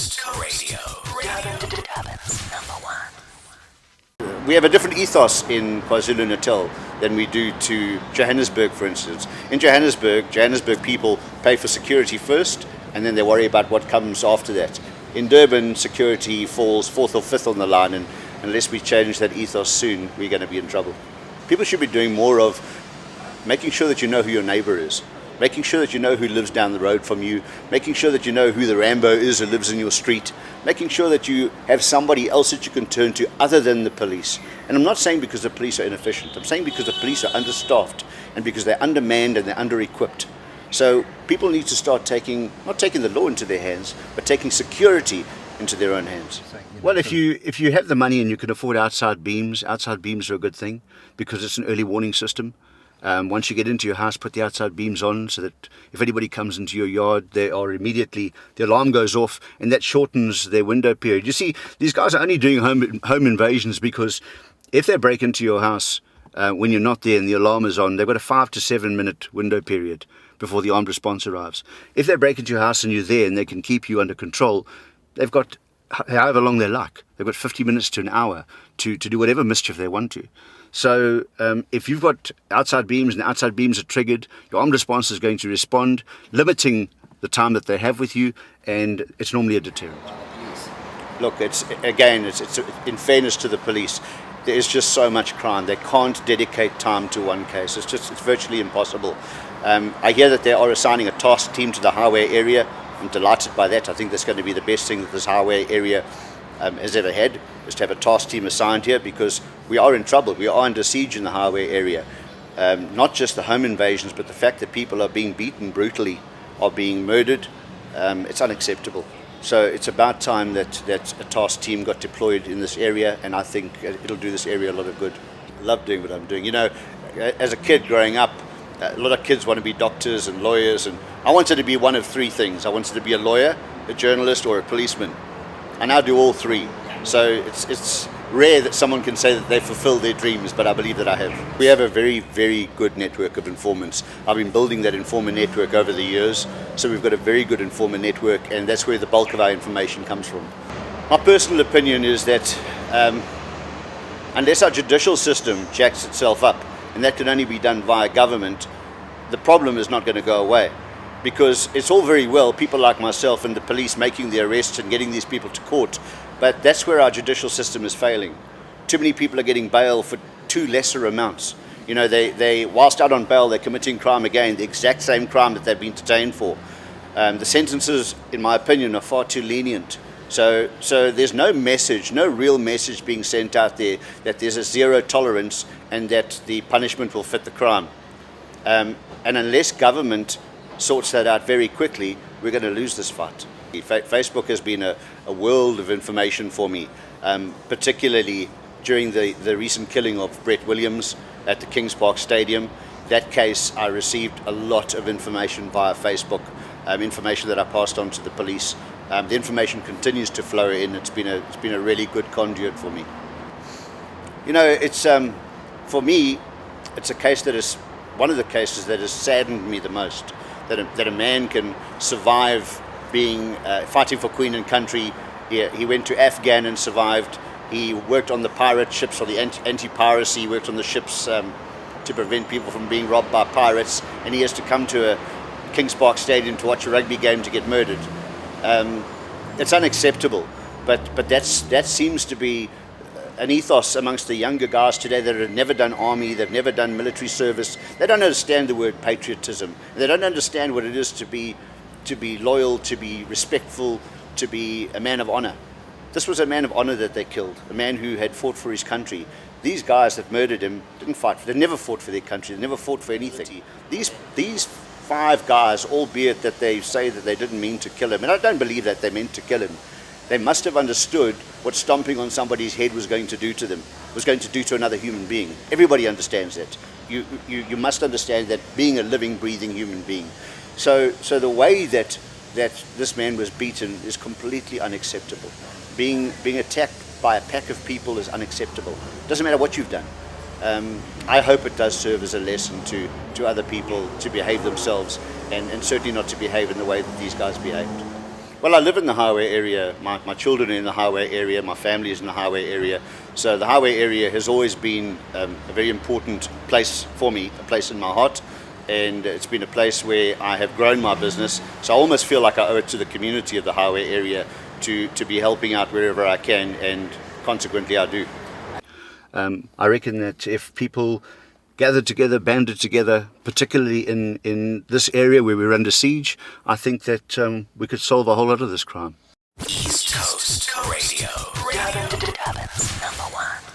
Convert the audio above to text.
Coast Radio. Durban's number one. We have a different ethos in KwaZulu-Natal than we do to Johannesburg, for instance. In Johannesburg people pay for security first, and then they worry about what comes after that. In Durban, security falls fourth or fifth on the line, and unless we change that ethos soon, we're going to be in trouble. People should be doing more of making sure that you know who your neighbor is, making sure that you know who lives down the road from you, making sure that you know who the Rambo is who lives in your street, making sure that you have somebody else that you can turn to other than the police. And I'm not saying because the police are inefficient. I'm saying because the police are understaffed and because they're undermanned and they're under-equipped. So people need to start not taking the law into their hands, but taking security into their own hands. Well, if you have the money and you can afford outside beams are a good thing because it's an early warning system. Once you get into your house, put the outside beams on so that if anybody comes into your yard, the alarm goes off, and that shortens their window period. You see, these guys are only doing home invasions because if they break into your house when you're not there and the alarm is on, they've got a 5 to 7 minute window period before the armed response arrives. If they break into your house and you're there and they can keep you under control, they've got however long they like. They've got 50 minutes to an hour to do whatever mischief they want to. So if you've got outside beams and the outside beams are triggered, your armed response is going to respond, limiting the time that they have with you, and it's normally a deterrent. Look, it's in fairness to the police, there is just so much crime. They can't dedicate time to one case. It's virtually impossible. I hear that they are assigning a task team to the highway area. I'm delighted by that. I think that's going to be the best thing that this highway area has ever had, is to have a task team assigned here, because we are in trouble. We are under siege in the highway area. Not just the home invasions, but the fact that people are being beaten brutally, are being murdered. It's unacceptable. So it's about time that a task team got deployed in this area, and I think it'll do this area a lot of good. I love doing what I'm doing. You know, as a kid growing up, a lot of kids want to be doctors and lawyers, and I wanted to be one of three things. I wanted to be a lawyer, a journalist, or a policeman. I now do all three. So it's rare that someone can say that they fulfilled their dreams, but I believe that I have. We have a very, very good network of informants. I've been building that informer network over the years, so we've got a very good informer network, and that's where the bulk of our information comes from. My personal opinion is that unless our judicial system jacks itself up, and that can only be done via government, the problem is not going to go away. Because it's all very well people like myself and the police making the arrests and getting these people to court, but that's where our judicial system is failing. Too many people are getting bail for too lesser amounts. You know, they whilst out on bail, they're committing crime again, the exact same crime that they've been detained for. The sentences, in my opinion, are far too lenient. So there's no message, no real message being sent out there that there's a zero tolerance and that the punishment will fit the crime. And unless government sorts that out very quickly, we're going to lose this fight. Facebook has been a world of information for me, particularly during the recent killing of Brett Williams at the Kings Park Stadium. That case, I received a lot of information via Facebook, information that I passed on to the police. The information continues to flow in. It's been a really good conduit for me. You know, it's for me, it's a case that is one of the cases that has saddened me the most. That a man can survive being fighting for Queen and Country. He went to Afghan and survived. He worked on the pirate ships for the anti-piracy. He worked on the ships to prevent people from being robbed by pirates. And he has to come to a Kings Park Stadium to watch a rugby game to get murdered. It's unacceptable. But that seems to be an ethos amongst the younger guys today that have never done army, they've never done military service. They don't understand the word patriotism. They don't understand what it is to be loyal, to be respectful, to be a man of honor. This was a man of honor that they killed, a man who had fought for his country. These guys that murdered him didn't fight. They never fought for their country. They never fought for anything. These 5 guys, albeit that they say that they didn't mean to kill him, and I don't believe that they meant to kill him. They must have understood what stomping on somebody's head was going to do to them, was going to do to another human being. Everybody understands that. You must understand that being a living, breathing human being. So the way that this man was beaten is completely unacceptable. Being attacked by a pack of people is unacceptable. Doesn't matter what you've done. I hope it does serve as a lesson to other people to behave themselves and certainly not to behave in the way that these guys behaved. Well, I live in the highway area. My children are in the highway area. My family is in the highway area. So the highway area has always been a very important place for me, a place in my heart. And it's been a place where I have grown my business. So I almost feel like I owe it to the community of the highway area to be helping out wherever I can, and consequently I do. I reckon that if people gathered together, banded together, particularly in this area where we're under siege, I think that we could solve a whole lot of this crime. East Coast Radio. Durban's #1.